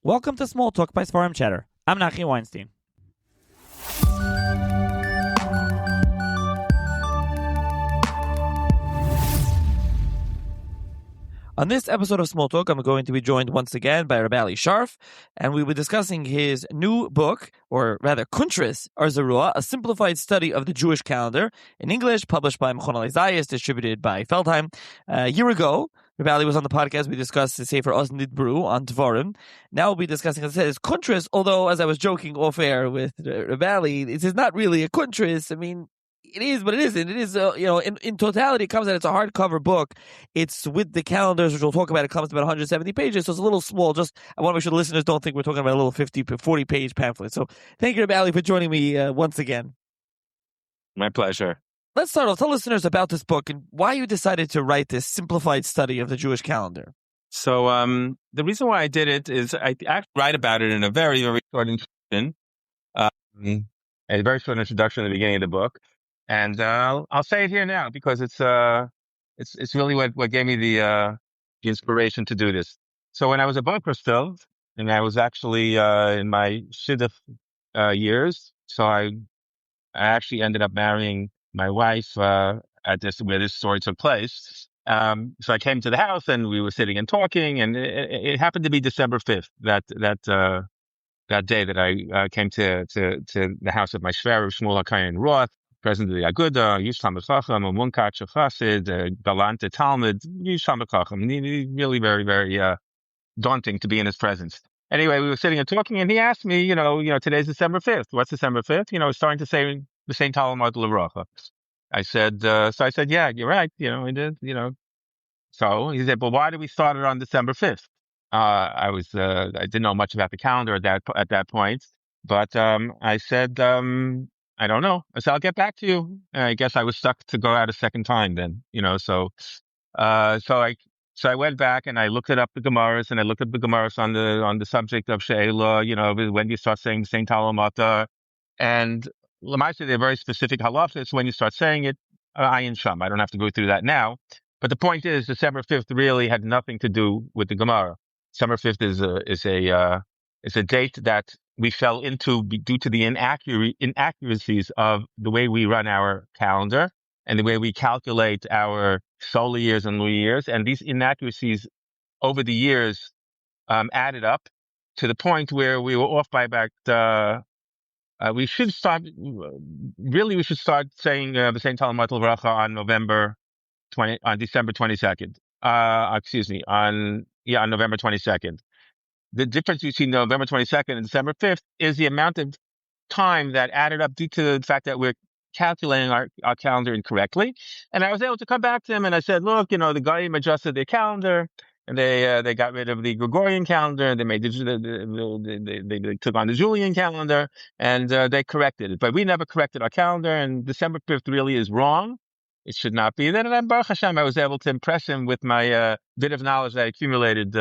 Welcome to SmallTalk by Sfarim Chatter. I'm Nachi Weinstein. On this episode of SmallTalk, I'm going to be joined once again by Rabbi Scharf, and we'll be discussing his new book, or rather, Kuntris Arzarua, a simplified study of the Jewish calendar, in English, published by Mechon Zayis, distributed by Feldheim. A year ago, Rabbi was on the podcast. We discussed the Sefer Oz Nidbru on Dvarim. Now we'll be discussing, as I said, is Kuntris, although, as I was joking off air with Rabbi, it is not really a Kuntris. I mean, it is, but it isn't. It is, in totality, it comes out, it's a hardcover book. It's with the calendars, which we'll talk about. It comes to about 170 pages, so it's a little small. I want to make sure the listeners don't think we're talking about a little 50, 40-page pamphlet. So thank you, Rabbi, for joining me once again. My pleasure. Let's start off. Tell listeners about this book and why you decided to write this simplified study of the Jewish calendar. So the reason why I did it is I write about it in a very, very short introduction. A very short introduction at the beginning of the book. And I'll say it here now because it's really what gave me the inspiration to do this. So when I was a bunker still, and I was actually in my shidduch years, so I actually ended up marrying my wife where this story took place. So I came to the house and we were sitting and talking, and it happened to be December 5th, that day that I came to the house of my shver, Shmuel HaKayin Roth, president of the Aguda, Yish Talmid Chacham, a Munkach, a Chassid, Galante Talmud, Yish Talmid Chacham. Really very, very daunting to be in his presence. Anyway, we were sitting and talking, and he asked me, today's December 5th. What's December 5th? Starting to say the same Talmud L'Bracha. I said, yeah, you're right. We did, So he said, well, why did we start it on December 5th? I didn't know much about the calendar at that point, but I said, I don't know. I said, I'll get back to you. And I guess I was stuck to go out a second time then, So I went back and I looked up the Gemaras, and I looked up the Gemaras on the subject of She'ela, when you start saying Saint Talamata, and Lamaisa, they're very specific halachas. When you start saying it, ayin sham. I don't have to go through that now. But the point is, December 5th really had nothing to do with the Gemara. December 5th is a date that we fell into due to the inaccuracies of the way we run our calendar and the way we calculate our solar years and lunar years. And these inaccuracies over the years added up to the point where we were off by about we should start saying the Saint Talmud L'Bracha on December 22nd. On November 22nd. The difference between November 22nd and December 5th is the amount of time that added up due to the fact that we're calculating our calendar incorrectly. And I was able to come back to him and I said, look, the Goyim adjusted their calendar, and they got rid of the Gregorian calendar. They made they took on the Julian calendar, and they corrected it. But we never corrected our calendar, and December 5th really is wrong. It should not be that. And then, Baruch Hashem, I was able to impress him with my bit of knowledge that I accumulated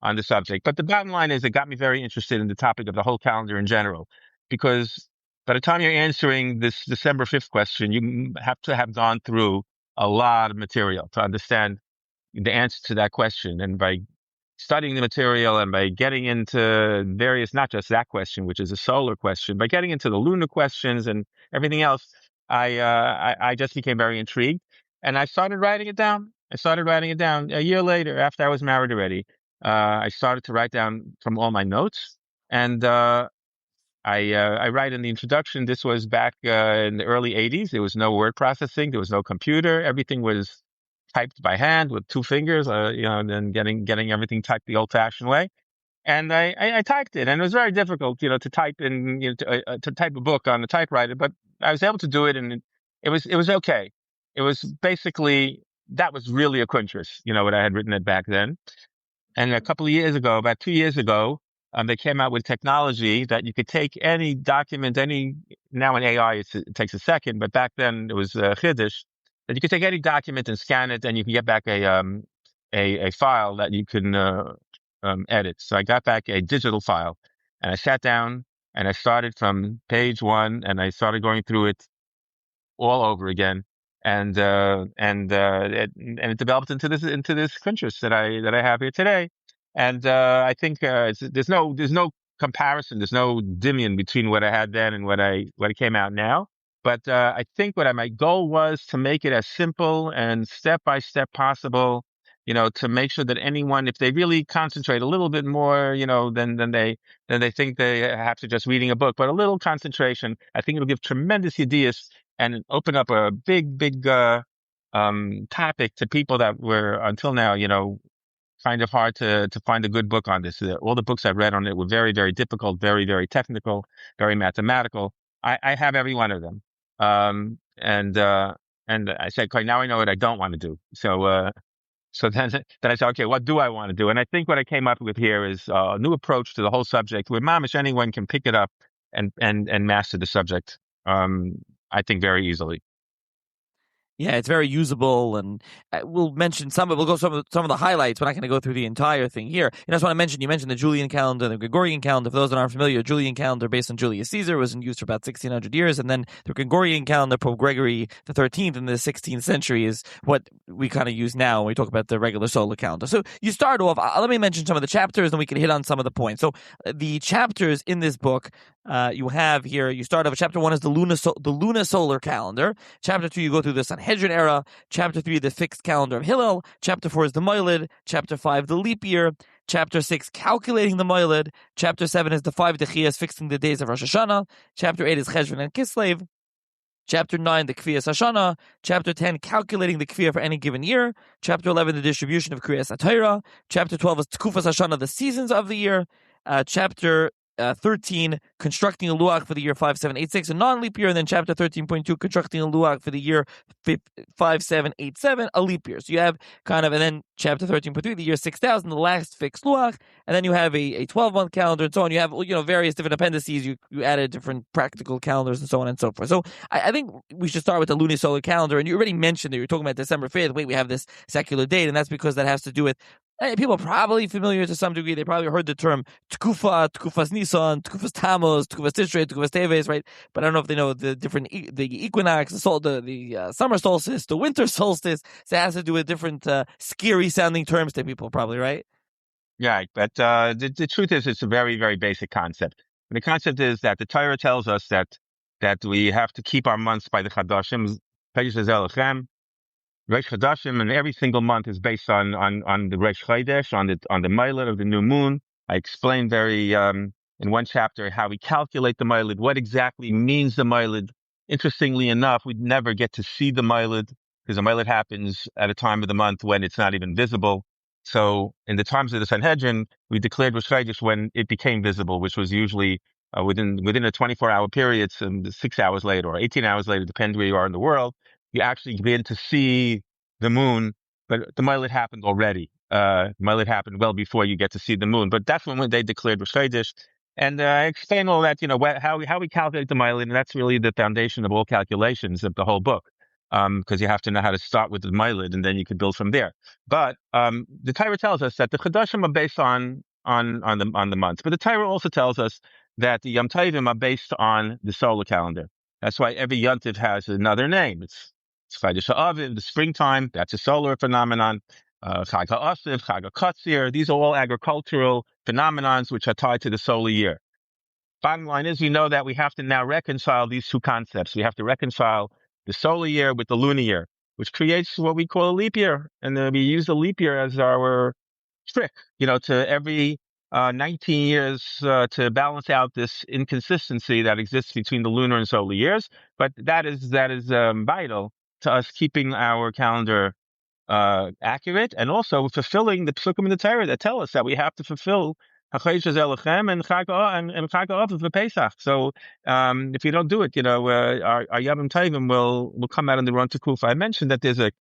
on the subject. But the bottom line is, it got me very interested in the topic of the whole calendar in general, because by the time you're answering this December 5th question, you have to have gone through a lot of material to understand the answer to that question. And by studying the material and by getting into various, not just that question, which is a solar question, by getting into the lunar questions and everything else, I just became very intrigued, and I started writing it down. A year later, after I was married already. I started to write down from all my notes, and I write in the introduction. This was back in the early 80s. There was no word processing. There was no computer. Everything was typed by hand with two fingers, and then getting everything typed the old-fashioned way. And I typed it, and it was very difficult, to type to type a book on the typewriter. But I was able to do it, and it was okay. It was basically, that was really a Kuntris, what I had written it back then. And a couple of years ago, about 2 years ago, they came out with technology that you could take any document, now in AI it takes a second, but back then it was Chiddush, that you could take any document and scan it, and you can get back a file that you can edit. So I got back a digital file, and I sat down and I started from page 1, and I started going through it all over again. And it developed into this Kuntris that I have here today. And I think there's no comparison, there's no dimion between what I had then and what came out now. But I think my goal was to make it as simple and step by step possible, to make sure that anyone, if they really concentrate a little bit more, than they think they have to just reading a book, but a little concentration, I think it'll give tremendous ideas and open up a big topic to people that were until now, kind of hard to find a good book on this. All the books I've read on it were very, very difficult, very, very technical, very mathematical. I have every one of them. And I said, okay, now I know what I don't want to do. So then I said, okay, what do I want to do? And I think what I came up with here is a new approach to the whole subject where mamish anyone can pick it up and master the subject. I think very easily. Yeah, it's very usable, and we'll mention some. We'll go some of the highlights. We're not going to go through the entire thing here. I just want to mention. You mentioned the Julian calendar, the Gregorian calendar. For those that aren't familiar, the Julian calendar, based on Julius Caesar, was in use for about 1,600 years, and then the Gregorian calendar, Pope Gregory the 13th in the 16th century, is what we kind of use now when we talk about the regular solar calendar. So you start off. Let me mention some of the chapters, and we can hit on some of the points. So the chapters in this book. You have here, you start off, chapter 1 is the Luna solar calendar. Chapter 2, you go through the Sanhedrin era. Chapter 3, the fixed calendar of Hillel. Chapter 4 is the Moiled. Chapter 5, the leap year. Chapter 6, calculating the Moiled. Chapter 7 is the 5 Dechiyas, fixing the days of Rosh Hashanah. Chapter 8 is Cheshvan and Kislev. Chapter 9, the Kfiyas Hashanah. Chapter 10, calculating the Kfiyah for any given year. Chapter 11, the distribution of Kriyas HaTorah. Chapter 12 is Tkufas Hashanah, the seasons of the year. Chapter 13, constructing a luach for the year 5786, a non-leap year, and then chapter 13.2, constructing a luach for the year 5787, a leap year. So you have kind of, and then chapter 13.3, the year 6000, the last fixed luach, and then you have a 12-month calendar and so on. You have, various different appendices. You added different practical calendars and so on and so forth. So I think we should start with the lunisolar calendar, and you already mentioned that you're talking about December 5th. Wait, we have this secular date, and that's because that has to do with people are probably familiar to some degree. They probably heard the term Tkufa, Tkufas Nisan, Tkufas Tammuz, Tkufas Tishrei, Tkufas Teves, right? But I don't know if they know the different, the equinox, the summer solstice, the winter solstice. So it has to do with different scary sounding terms to people, probably, right? Yeah, but the truth is, it's a very, very basic concept. And the concept is that the Torah tells us that we have to keep our months by the Chadashim, Reish Chadashim, and every single month is based on the Reish Chodesh, on the Moiled of the new moon. I explained in one chapter how we calculate the Moiled, what exactly means the Moiled. Interestingly enough, we'd never get to see the Moiled because the Moiled happens at a time of the month when it's not even visible. So in the times of the Sanhedrin, we declared Rosh Chodesh when it became visible, which was usually within a 24-hour period, 6 hours later or 18 hours later, depending where you are in the world. You actually begin to see the moon, but the Moiled happened already. Moiled happened well before you get to see the moon, but that's when they declared Rosh Chodesh. And I explain all that, how we calculate the Moiled, and that's really the foundation of all calculations of the whole book, because you have to know how to start with the Moiled, and then you can build from there. But the Torah tells us that the Chadashim are based on the months, but the Torah also tells us that the Yom Tovim are based on the solar calendar. That's why every Yom Tov has another name. It's Chodesh HaAviv, the springtime. That's a solar phenomenon. Chag HaAsiv, Chag HaKatzir. These are all agricultural phenomenons which are tied to the solar year. Bottom line is, we know that we have to now reconcile these two concepts. We have to reconcile the solar year with the lunar year, which creates what we call a leap year. And we use the leap year as our trick, to every 19 years to balance out this inconsistency that exists between the lunar and solar years. But that is vital to us keeping our calendar accurate, and also fulfilling the psukim in the Torah that tell us that we have to fulfill HaChodesh Elechem and Chag HaAviv for Pesach. So if you don't do it, our Yom Tovim will come out in the run to Kufa. I mentioned that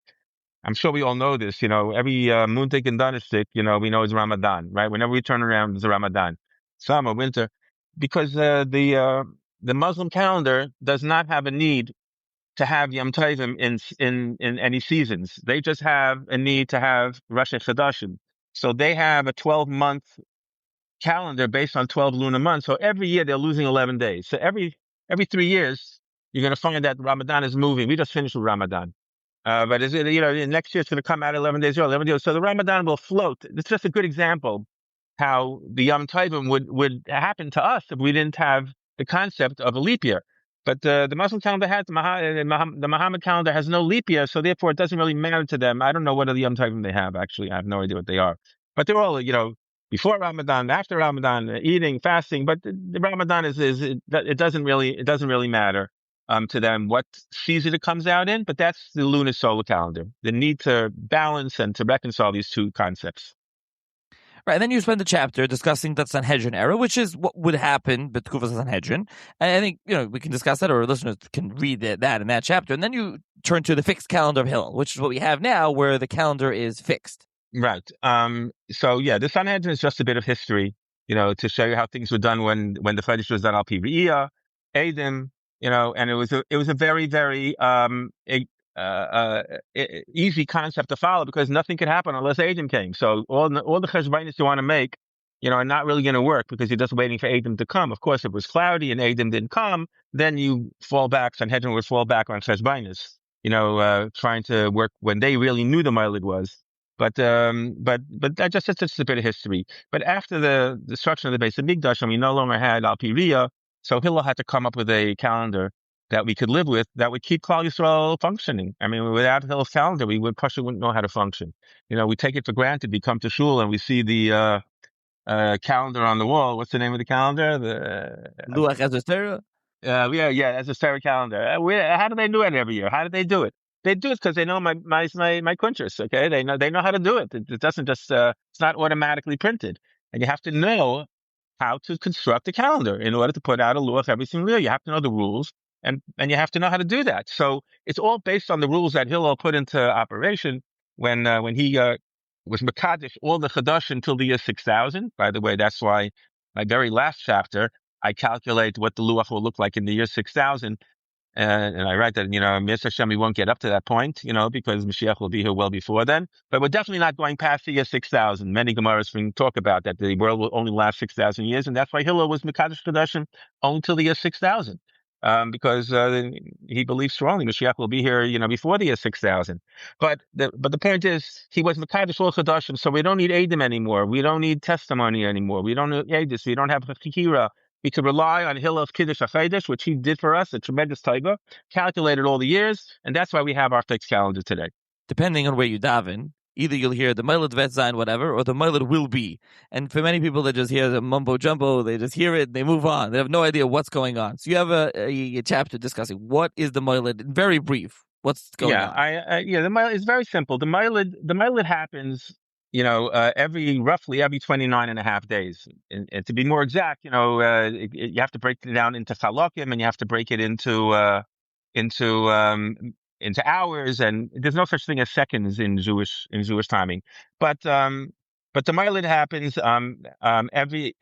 I'm sure we all know this, every moontik and danistik, we know it's Ramadan, right? Whenever we turn around, it's Ramadan, summer, winter, because the Muslim calendar does not have a need to have Yom Tovim in any seasons. They just have a need to have Rosh Chodashim. So they have a 12-month calendar based on 12 lunar months. So every year they're losing 11 days. So every 3 years, you're going to find that Ramadan is moving. We just finished with Ramadan. But next year it's going to come out 11 days early, 11 days. So the Ramadan will float. It's just a good example how the Yom Tovim would happen to us if we didn't have the concept of a leap year. But the Muslim calendar has the Muhammad calendar has no leap year, so therefore it doesn't really matter to them. I don't know what are the Yom Tovim they have. Actually, I have no idea what they are. But they're all, before Ramadan, after Ramadan, eating, fasting. But the Ramadan it doesn't really matter to them what season it comes out in. But that's the lunar solar calendar. The need to balance and to reconcile these two concepts. Right, and then you spend the chapter discussing the Sanhedrin era, which is what would happen with Kufas Sanhedrin. And I think, we can discuss that, or listeners can read that in that chapter. And then you turn to the fixed calendar of Hillel, which is what we have now, where the calendar is fixed. Right. So yeah, the Sanhedrin is just a bit of history, to show you how things were done when the Chodesh was done al pi Re'iyah, Eidim, and it was a very, very, easy concept to follow because nothing could happen unless Eidim came. So all the cheshbonos you want to make, are not really going to work because you're just waiting for Eidim to come. Of course, if it was cloudy and Eidim didn't come, then you fall back. Sanhedrin would fall back on cheshbonos, trying to work when they really knew the Mailid was. But that's just a bit of history. But after the destruction of the Beis Hamikdash, and we no longer had Al Pi Re'iyah, so Hillel had to come up with a calendar that we could live with that would keep Klal Yisrael functioning. I mean, without Hillel's calendar, Pasha wouldn't know how to function. We take it for granted. We come to shul and we see the calendar on the wall. What's the name of the calendar? The Luach Ezra. Yeah, as a Sarah calendar. How do they do it every year? How do they do it? They do it because they know my kuntres. Okay, they know how to do it. It doesn't just it's not automatically printed, and you have to know how to construct a calendar in order to put out a luach every single year. You have to know the rules, and you have to know how to do that. So it's all based on the rules that Hillel put into operation when he was Mekadesh all the Chadash until the year 6000. By the way, that's why my very last chapter I calculate what the luach will look like in the year 6000. And I write that, Mitzvah Hashem, we won't get up to that point, because Mashiach will be here well before then. But we're definitely not going past the year 6000. Many Gemaras can talk about that. The world will only last 6,000 years. And that's why Hillel was Mekadosh Kadashim only till the year 6000. Because he believes strongly Mashiach will be here, before the year 6000. But the point is, he was Mekadosh all Kadashim, so we don't need Eidim anymore. We don't need testimony anymore. We don't need Eidus. We don't have Chikira. We could rely on Hillel's Kiddush HaChedesh, which he did for us, a tremendous taiga, calculated all the years, and that's why we have our fixed calendar today. Depending on where you daven, either you'll hear the Mailed Vet Zayin, whatever, or the Mailed will be. And for many people that just hear the mumbo jumbo, they just hear it, they move on. They have no idea what's going on. So you have a chapter discussing what is the Mailed, very brief. What's going on? The Mailed is very simple. The Mailed happens roughly every 29 and a half days. And to be more exact, you have to break it down into chalakim, and you have to break it into hours, and there's no such thing as seconds in Jewish timing. But the Mailid happens every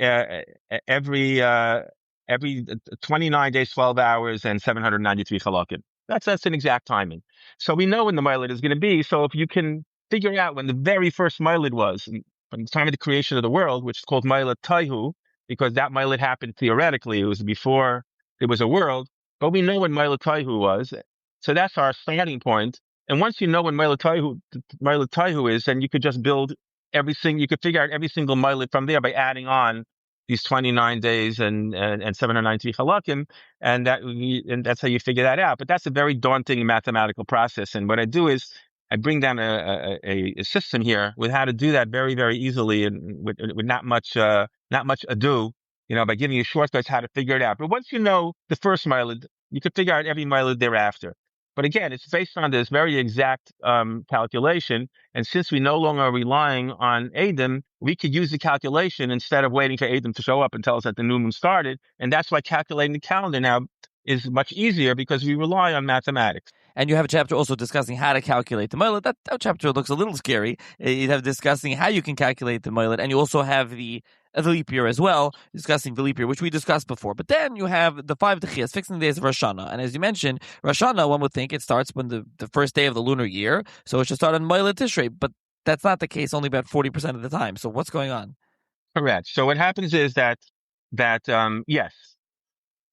29 days, 12 hours, and 793 chalakim. That's an exact timing. So we know when the Mailid is going to be. So if you can figuring out when the very first Mailid was, from the time of the creation of the world, which is called Mailid Taihu, because that Mailid happened theoretically. It was before there was a world, but we know when Mailid Taihu was. So that's our starting point. And once you know when Mailid Taihu is, then you could just build you could figure out every single Mailid from there by adding on these 29 days and 790 halakim, and that's how you figure that out. But that's a very daunting mathematical process. And what I do is I bring down a system here with how to do that very, very easily and with not much ado, by giving you shortcuts how to figure it out. But once you know the first Mailid, you can figure out every Mailid thereafter. But again, it's based on this very exact calculation. And since we no longer are relying on Eidim, we could use the calculation instead of waiting for Eidim to show up and tell us that the new moon started. And that's why calculating the calendar now is much easier because we rely on mathematics. And you have a chapter also discussing how to calculate the Mailid. That chapter looks a little scary. You have discussing how you can calculate the Mailid, and you also have the leap year as well, discussing the leap year, which we discussed before. But then you have the 5 Techiyas, fixing the days of Rosh Hashanah. And as you mentioned, Rosh Hashanah, one would think it starts when the first day of the lunar year, so it should start on Mailid Tishrei. But that's not the case, only about 40% of the time. So what's going on? Correct. So what happens is that yes,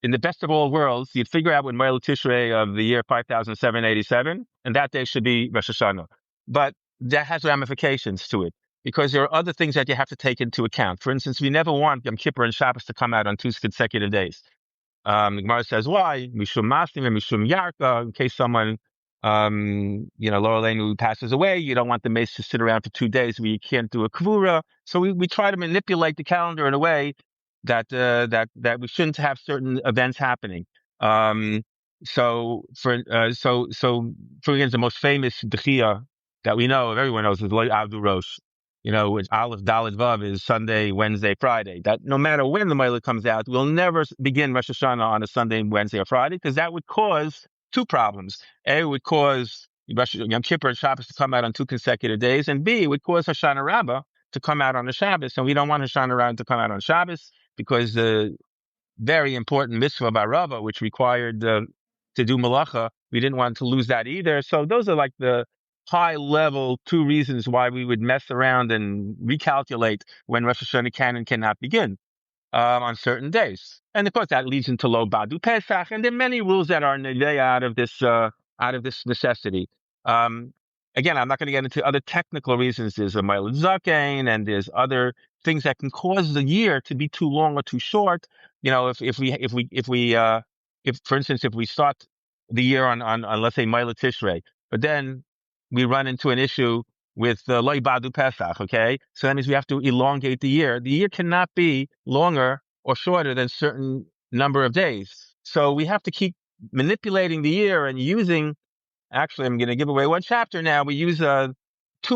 in the best of all worlds, you'd figure out when Mailid Tishrei of the year 5787, and that day should be Rosh Hashanah. But that has ramifications to it. because there are other things that you have to take into account. For instance, we never want Yom Kippur and Shabbos to come out on 2 consecutive days. The Gemara says why? Mishum Maslim and Mishum Yarka, in case someone, Laura Lane who passes away, you don't want the mace to sit around for 2 days where you can't do a kvura. So we try to manipulate the calendar in a way that we shouldn't have certain events happening. For instance, the most famous dechia that we know, everyone knows, is Lo Avdu Rosh. Which Aleph Dalet Vav is Sunday, Wednesday, Friday. That no matter when the Meilah comes out, we'll never begin Rosh Hashanah on a Sunday, Wednesday, or Friday, because that would cause two problems. A, it would cause Yom Kippur and Shabbos to come out on 2 consecutive days, and B, it would cause Hoshana Rabbah to come out on the Shabbos, and we don't want Hoshana Rabbah to come out on Shabbos because the very important mitzvah by Rabbah, which required to do malacha, we didn't want to lose that either. So those are like the high level 2 reasons why we would mess around and recalculate when Rosh Hashanah can and cannot begin on certain days. And of course that leads into Lo Badu Pesach, and there are many rules that are out of this necessity. Again, I'm not going to get into other technical reasons. There's a Ma'ilad Zakein, and there's other things that can cause the year to be too long or too short. If for instance, if we start the year on let's say Ma'ilad Tishrei, but then we run into an issue with Lo Badu Pesach, okay? So that means we have to elongate the year. The year cannot be longer or shorter than certain number of days. So we have to keep manipulating the year and using. Actually, I'm going to give away one chapter now. We use 2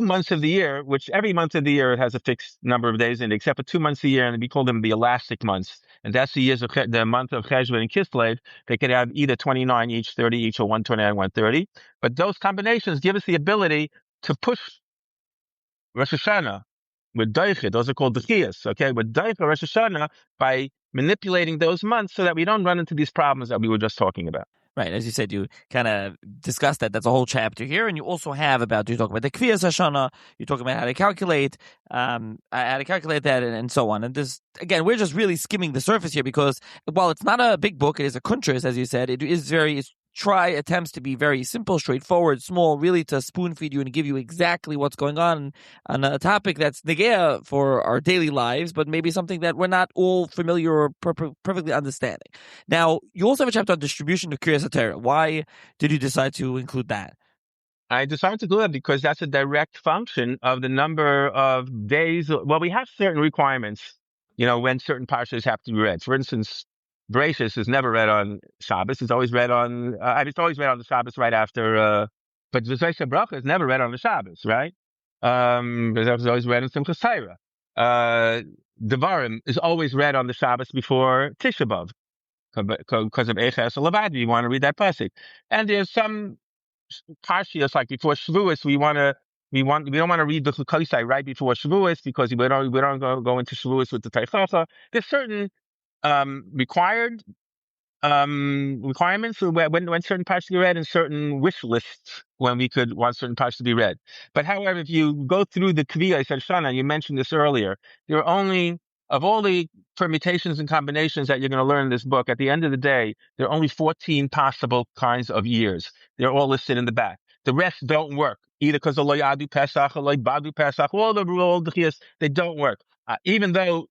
months of the year, which every month of the year has a fixed number of days in it, except for 2 months a year, and we call them the elastic months. And that's the month of Cheshvan and Kislev. They could have either 29 each, 30 each, or 129 and 130. But those combinations give us the ability to push Rosh Hashanah with Daichid. Those are called Dechiyas, okay? With Daichid Rosh Hashanah by manipulating those months so that we don't run into these problems that we were just talking about. Right, as you said, you kind of discussed that. That's a whole chapter here, and you also have you talk about the Kviyas Hashanah, you talk about how to calculate that, and so on. And this, again, we're just really skimming the surface here because while it's not a big book, it is a kuntris, as you said. It's attempts to be very simple, straightforward, small, really to spoon feed you and give you exactly what's going on a topic that's negea for our daily lives, but maybe something that we're not all familiar or perfectly understanding. Now, you also have a chapter on distribution of Kriyas HaTorah. Why did you decide to include that? I decided to do that because that's a direct function of the number of days. Well, we have certain requirements, when certain parshas have to be read. For instance, Bereshis is never read on Shabbos. It's always read on. It's always read on the Shabbos right after. But V'zayis Bracha is never read on the Shabbos, right? It's always read on Simchas Torah. Devarim is always read on the Shabbos before Tisha B'av, because of Eiches Levad. You want to read that pasuk, and there's some parshias like before Shavuos. We don't want to read the Chukosai right before Shavuos because we don't go into Shavuos with the Teichacha. There's certain requirements when certain parts to be read and certain wish lists when we could want certain parts to be read. But however, if you go through the Kviyas Shana, you mentioned this earlier, there are only, of all the permutations and combinations that you're going to learn in this book, at the end of the day, there are only 14 possible kinds of years. They're all listed in the back. The rest don't work, either because of Lo Yadu Pesach or Lo Badu Pesach, all the Chiyas, they don't work. Even though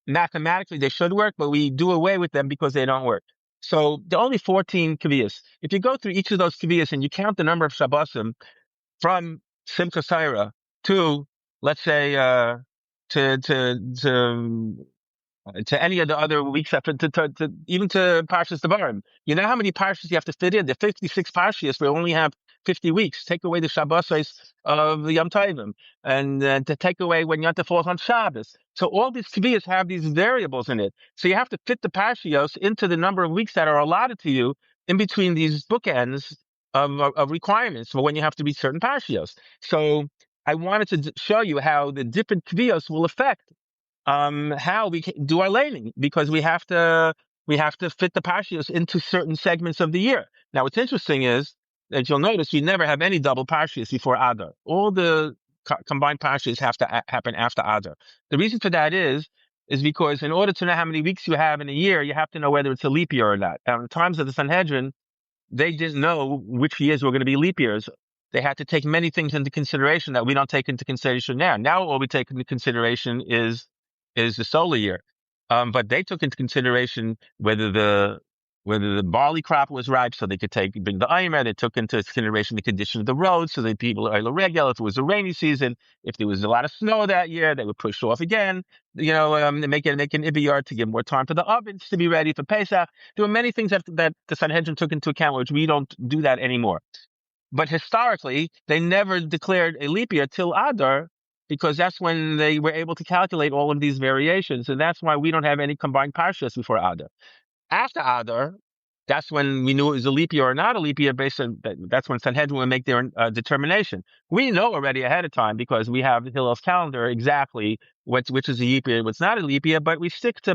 mathematically they should work, but we do away with them because they don't work. So there are only 14 kviyas. If you go through each of those kviyas and you count the number of Shabbosim from Simchas Torah to, let's say, to any of the other weeks, even to Parshas Devarim. You know how many Parshas you have to fit in? There are 56 Parshas. We only have 50 weeks. Take away the Shabbos of the Yom Tovim, and to take away when Yom Tov falls on Shabbos. So all these kviyas have these variables in it. So you have to fit the Parshios into the number of weeks that are allotted to you in between these bookends of requirements for when you have to read certain Parshios. So I wanted to show you how the different kviyos will affect how we can do our laning, because we have to fit the parshios into certain segments of the year. Now, what's interesting is that you'll notice we never have any double parshios before Adar. All the combined parshios have to happen after Adar. The reason for that is because in order to know how many weeks you have in a year, you have to know whether it's a leap year or not. Now, in the times of the Sanhedrin, they didn't know which years were going to be leap years. they had to take many things into consideration that we don't take into consideration now. Now, all we take into consideration is the solar year. But they took into consideration whether the barley crop was ripe, so they could bring the Aimer. They took into consideration the condition of the road, so that people are regular. If it was a rainy season, if there was a lot of snow that year, they would push off again. Make an ibiyar to give more time for the ovens to be ready for Pesach. There were many things that the Sanhedrin took into account, which we don't do that anymore. But historically, they never declared a leap year till Adar, because that's when they were able to calculate all of these variations, and that's why we don't have any combined parshas before Adar. After Adar, that's when we knew it was a leap year or not a leap year. Based on that's when Sanhedrin would make their determination. We know already ahead of time because we have Hillel's calendar exactly which is a leap year, what's not a leap year. But we stick to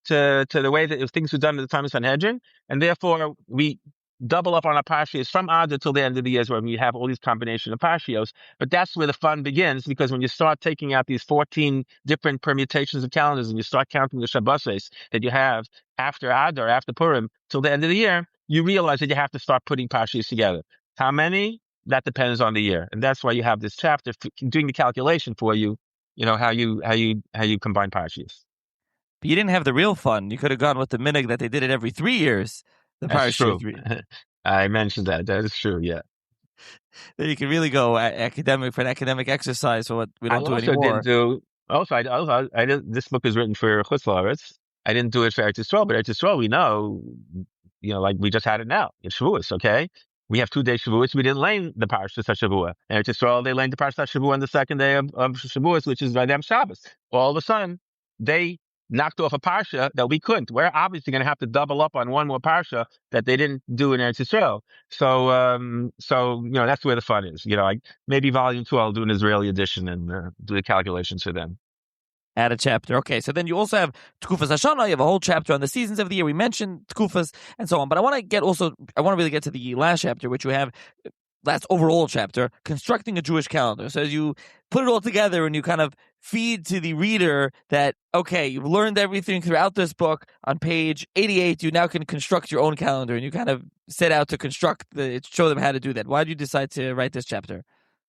to the way that things were done at the time of Sanhedrin, and therefore we double up on our parshios from Adar till the end of the years, where we have all these combination of parshios. But that's where the fun begins, because when you start taking out these 14 different permutations of calendars and you start counting the Shabbos that you have after Adar, after Purim, till the end of the year, you realize that you have to start putting parshios together. How many? That depends on the year, and that's why you have this chapter doing the calculation for you. How you combine parshios. But you didn't have the real fun. You could have gone with the minig that they did it every 3 years. The That's parsha true. I mentioned that. That is true. Yeah. Then you can really go academic for an academic exercise for what we I don't do also anymore. didn't do. I did. This book is written for Chutz La'aretz. I didn't do it for Eretz Yisrael, but Eretz Yisrael, we know, like we just had it now. It's Shavuos, okay? We have 2 days Shavuos. We didn't lane the Parashas Shavua. And Eretz Yisrael, they laned the Parashas Shavua on the second day of Shavuos, which is Vadam Shabbos. All of a sudden, they knocked off a parsha that we couldn't. We're obviously going to have to double up on one more parsha that they didn't do in Eretz Yisrael. So that's where the fun is. Maybe volume 2 I'll do an Israeli edition and do the calculations for them. Add a chapter. Okay, so then you also have Tkufas Hashanah. You have a whole chapter on the seasons of the year. We mentioned Tkufas and so on. But I want to really get to the last chapter, which you have, last overall chapter, constructing a Jewish calendar. So as you put it all together and you kind of feed to the reader that, okay, you've learned everything throughout this book. On page 88, you now can construct your own calendar, and you kind of set out to show them how to do that. Why did you decide to write this chapter?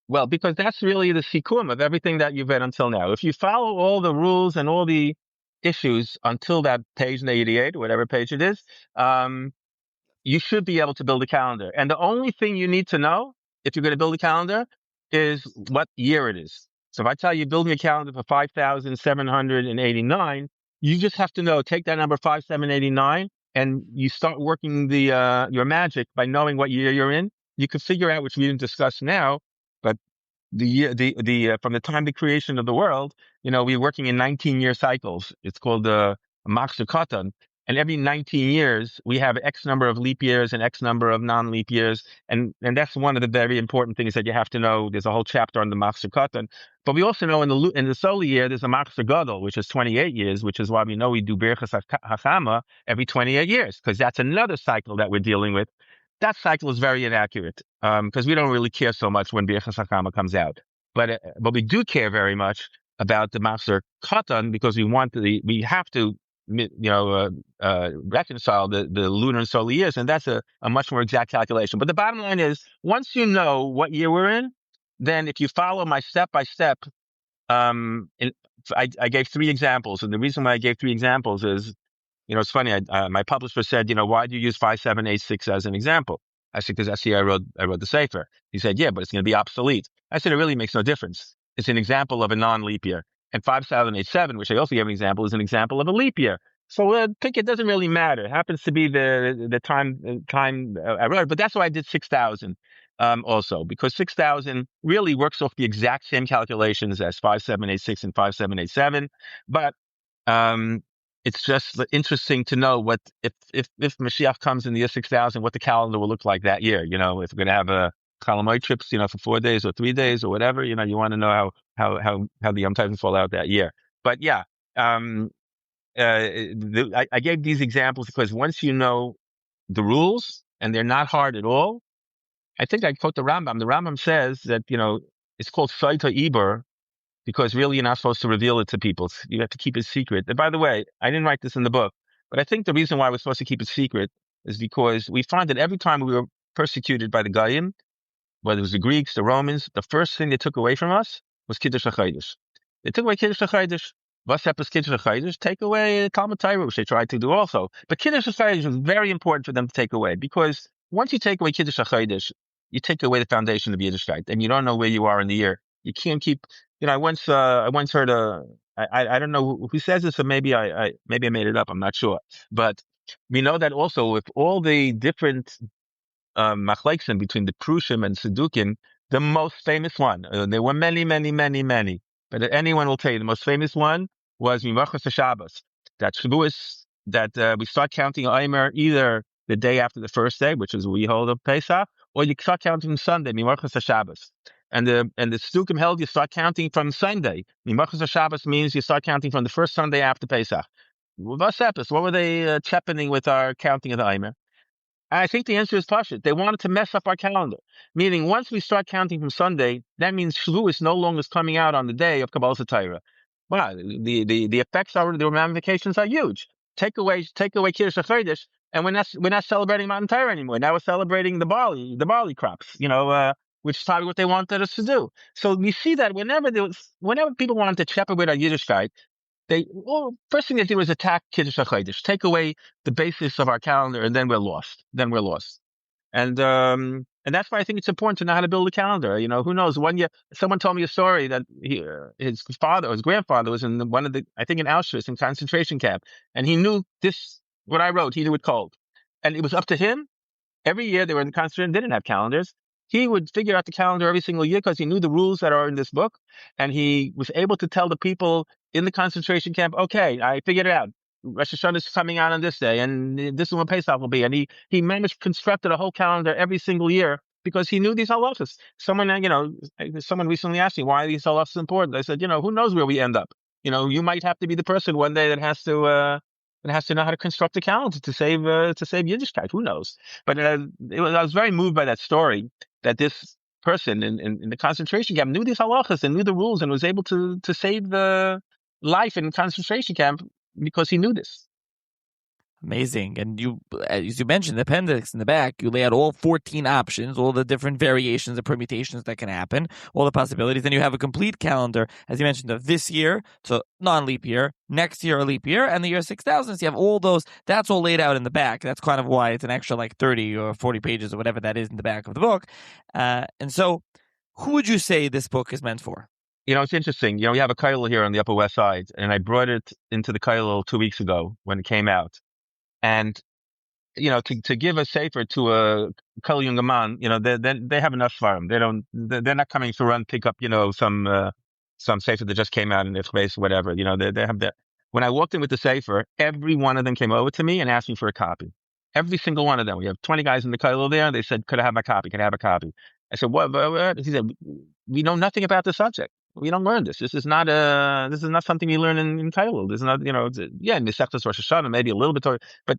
Well, because that's really the sikum of everything that you've read until now. If you follow all the rules and all the issues until that page 88, whatever page it is, you should be able to build a calendar. And the only thing you need to know if you're going to build a calendar is what year it is. So if I tell you building a calendar for 5,789, you just have to know, take that number 5789 and you start working your magic by knowing what year you're in. You can figure out, which we didn't discuss now, but from the time of the creation of the world, we're working in 19-year cycles. It's called the Machzor Katan. And every 19 years, we have X number of leap years and X number of non-leap years. And that's one of the very important things that you have to know. There's a whole chapter on the Machzor Katan. But we also know in the solar year, there's a Machzor Gadol, which is 28 years, which is why we know we do Birchas HaChama every 28 years, because that's another cycle that we're dealing with. That cycle is very inaccurate, because we don't really care so much when Birchas HaChama comes out. But we do care very much about the Machzor Katan, because we have to reconcile the lunar and solar years, and that's a much more exact calculation. But the bottom line is, once you know what year we're in, then if you follow my step by step, I gave 3 examples, and the reason why I gave 3 examples is, it's funny. My publisher said, why do you use 5786 as an example? I said, because that's the year I wrote the Sefer. He said, yeah, but it's going to be obsolete. I said, it really makes no difference. It's an example of a non-leap year. And 5787, which I also gave an example, is an example of a leap year. So pick it, doesn't really matter. It happens to be the time I wrote, but that's why I did 6,000 also, because 6,000 really works off the exact same calculations as 5786 and 5787. But it's just interesting to know what if Mashiach comes in the year 6,000, what the calendar will look like that year. If we're going to have a Chalamoy trips, for 4 days or 3 days or whatever, you want to know how the Yom Tovim fall out that year. But yeah, I gave these examples because once you know the rules, and they're not hard at all, I think I quote the Rambam. The Rambam says that, it's called Saita Iber, because really you're not supposed to reveal it to people. You have to keep it secret. And by the way, I didn't write this in the book, but I think the reason why we're supposed to keep it secret is because we find that every time we were persecuted by the Goyim, whether it was the Greeks, the Romans, the first thing they took away from us was Kiddush HaChodesh. They took away Kiddush HaChodesh. What's up with Kiddush HaChodesh? Take away Talmud Torah, which they tried to do also. But Kiddush HaChodesh was very important for them to take away, because once you take away Kiddush HaChodesh, you take away the foundation of Yiddishkeit, and you don't know where you are in the year. You can't keep, I once heard I don't know who says this, or maybe I made it up. I'm not sure. But we know that also with all the different machleksim between the Prushim and Sedukim, the most famous one, there were many, many, many, many, but anyone will tell you the most famous one was Mimachas Shabbos. That Shavuos, that we start counting Omer either the day after the first day, which is we hold of Pesach, or you start counting Sunday, Mimachas Shabbos. And the Sedukim held you start counting from Sunday. Mimachas Shabbos means you start counting from the first Sunday after Pesach. What were they chepening with our counting of the Omer? I think the answer is Pashut. They wanted to mess up our calendar. Meaning, once we start counting from Sunday, that means Shavuos no longer is coming out on the day of Kabbalah Torah. Wow, the effects are, the ramifications are huge. Take away Kiddush HaChodesh, and we're not celebrating Matan Torah anymore. Now we're celebrating the barley crops. Which is probably what they wanted us to do. So we see that whenever people wanted to check with our Yiddishkeit, first thing they do is attack Kiddush HaChodesh, take away the basis of our calendar, and then we're lost. And that's why I think it's important to know how to build a calendar. Who knows? One year, someone told me a story that his father or his grandfather was in I think in Auschwitz, in concentration camp, and he knew what I wrote, he knew it cold. And it was up to him. Every year they were in concentration, they didn't have calendars. He would figure out the calendar every single year because he knew the rules that are in this book. And he was able to tell the people in the concentration camp, okay, I figured it out. Rosh Hashanah is coming out on this day, and this is when Pesach will be. And he managed to construct a whole calendar every single year because he knew these halachas. Someone recently asked me, why are these halachas important? I said, who knows where we end up? You might have to be the person one day that has to know how to construct a calendar to save Yiddishkeit. Who knows? But I was very moved by that story, that this person in the concentration camp knew these halachas and knew the rules and was able to save the life in concentration camp because he knew this. Amazing. And as you mentioned, the appendix in the back, you lay out all 14 options, all the different variations and permutations that can happen, all the possibilities. Then you have a complete calendar, as you mentioned, of this year, so non-leap year, next year a leap year, and the year 6000. So you have all those. That's all laid out in the back. That's kind of why it's an extra 30 or 40 pages or whatever that is in the back of the book. And so who would you say this book is meant for? It's interesting. We have a kollel here on the Upper West Side, and I brought it into the kollel 2 weeks ago when it came out. And, to give a sefer to a Kol Yungaman, they have enough for them. They're not coming to run, pick up, some sefer that just came out in their place or whatever. They have that. When I walked in with the sefer, every one of them came over to me and asked me for a copy. Every single one of them. We have 20 guys in the kollel there. They said, could I have my copy? Can I have a copy? I said, what? He said, we know nothing about the subject. We don't learn this. This is not something you learn in kollel. This is not, in Masechtas Rosh Hashanah, maybe a little bit, but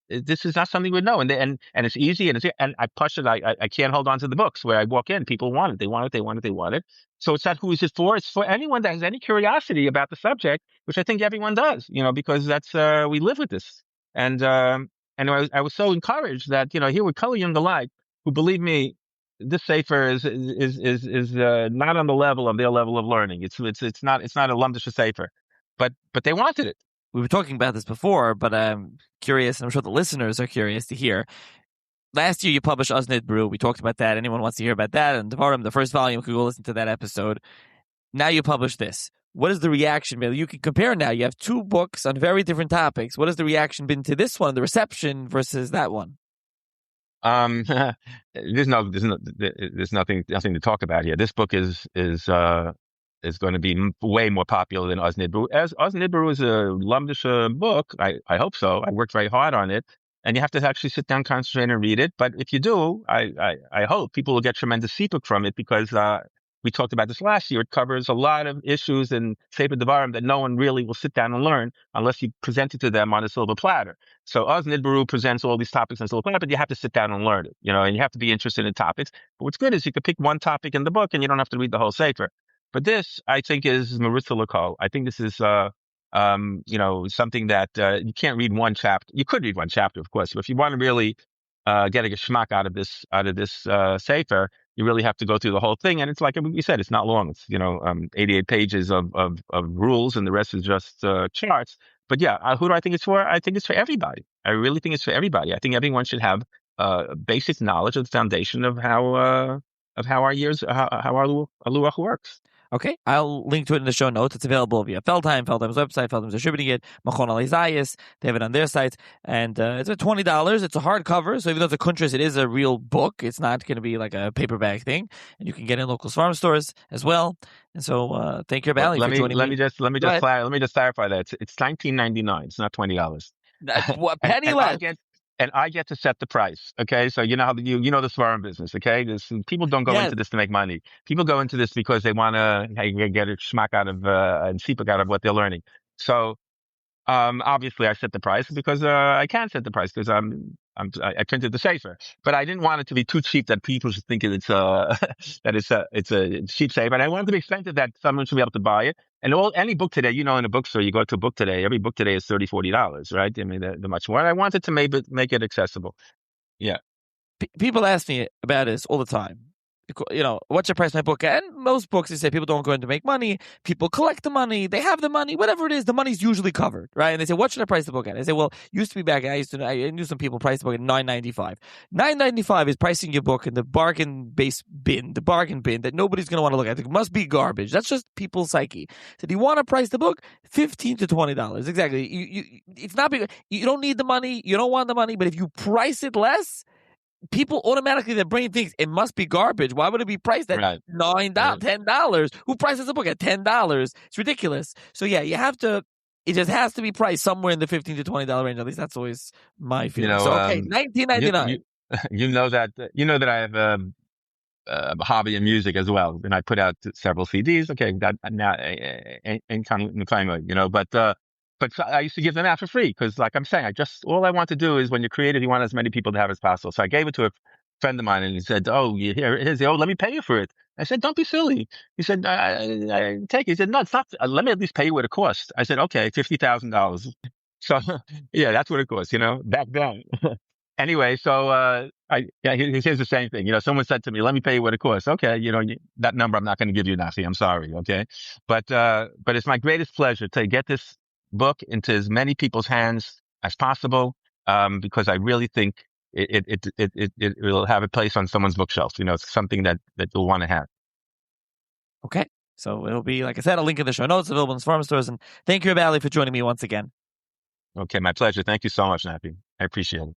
this is not something we know. And it's easy, and I push it. I can't hold on to the books where I walk in. People want it. They want it. So it's not who is it for. It's for anyone that has any curiosity about the subject, which I think everyone does, because that's, we live with this. And I was so encouraged that, here with Kol Yungalai, who, believe me, this sefer is not on the level of their level of learning. It's not a lumdish sefer, but they wanted it. We were talking about this before, but I'm curious, and I'm sure the listeners are curious to hear. Last year you published Oznid Brew. We talked about that. Anyone wants to hear about that? And Devarim, the first volume, could go listen to that episode. Now you publish this. What is the reaction been? You can compare now. You have two books on very different topics. What has the reaction been to this one, the reception, versus that one? There's nothing to talk about here. This book is going to be way more popular than Oznid Brew. As Oznid Brew is a lumdish book, I hope so. I worked very hard on it, and you have to actually sit down, concentrate, and read it. But if you do, I hope people will get tremendous sipuk from it, because we talked about this last year. It covers a lot of issues in Sefer Devarim that no one really will sit down and learn unless you present it to them on a silver platter. So Oznid Brew presents all these topics on a silver platter, but you have to sit down and learn it, and you have to be interested in topics. But what's good is you can pick one topic in the book and you don't have to read the whole Sefer. But this, I think, is Maritza Lakal. I think this is, something that you can't read one chapter. You could read one chapter, of course, but if you want to really getting a schmuck out of this sefer, you really have to go through the whole thing. And it's like you said, it's not long. It's 88 pages of rules, and the rest is just charts. But yeah, who do I think it's for? I think it's for everybody. I really think it's for everybody. I think everyone should have basic knowledge of the foundation of how our years, how our luach works. Okay, I'll link to it in the show notes. It's available via Feldheim's website. Feldheim's distributing it. Machon Alizayis, they have it on their site. And it's at $20. It's a hardcover, so even though it's a kuntris, it is a real book. It's not going to be like a paperback thing. And you can get it in local farm stores as well. And so thank you, Bally, for joining me. Let me just clarify that. It's $19.99. It's not $20. Penny less. And I get to set the price. Okay. So you know how you know the Svarim business. Okay. People don't go into this to make money. People go into this because they want to get a schmack out of, and sipuk out of what they're learning. So, obviously I set the price because, I can set the price because I printed the sefer, but I didn't want it to be too cheap that people should think it's that it's a cheap sefer. And I wanted to be expensive that someone should be able to buy it. And any book today, in a bookstore, you go to a book today, every book today is $30, $40, right? I mean, they're much more. And I wanted to make it accessible. Yeah. People ask me about this all the time. What's your price my book? And most books, they say people don't go in to make money. People collect the money. They have the money. Whatever it is, the money's usually covered, right? And they say, what should I price the book at? I say, well, used to be back. I knew some people price the book at $9.95. $9.95 is pricing your book in the bargain bin that nobody's going to want to look at. It must be garbage. That's just people's psyche. So do you want to price the book? $15 to $20. Exactly. It's not big. You don't need the money. You don't want the money. But if you price it less, people automatically, their brain thinks it must be garbage. Why would it be priced at $9, $10? Who prices a book at $10? It's ridiculous. So yeah, it just has to be priced somewhere in the $15 to $20 range. At least that's always my feeling. So okay, $19.99. You know that I have a hobby in music as well, and I put out several CDs. Okay, that now but I used to give them out for free because, like I'm saying, all I want to do is when you're creative, you want as many people to have as possible. So I gave it to a friend of mine, and he said, "Oh, let me pay you for it." I said, "Don't be silly." He said, "I take it." He said, "No, it's not. Let me at least pay you what it cost." I said, "Okay, $50,000." So yeah, that's what it cost. Back then. Anyway, so here's the same thing. Someone said to me, "Let me pay you what it costs." Okay, that number I'm not going to give you, Nafi. I'm sorry. Okay, but it's my greatest pleasure to get this book into as many people's hands as possible, because I really think it will have a place on someone's bookshelf. It's something that you'll want to have. Okay, so it'll be, like I said, a link in the show notes, available in farm stores. And thank you, Bally, for joining me once again. Okay, my pleasure. Thank you so much, Nappy. I appreciate it.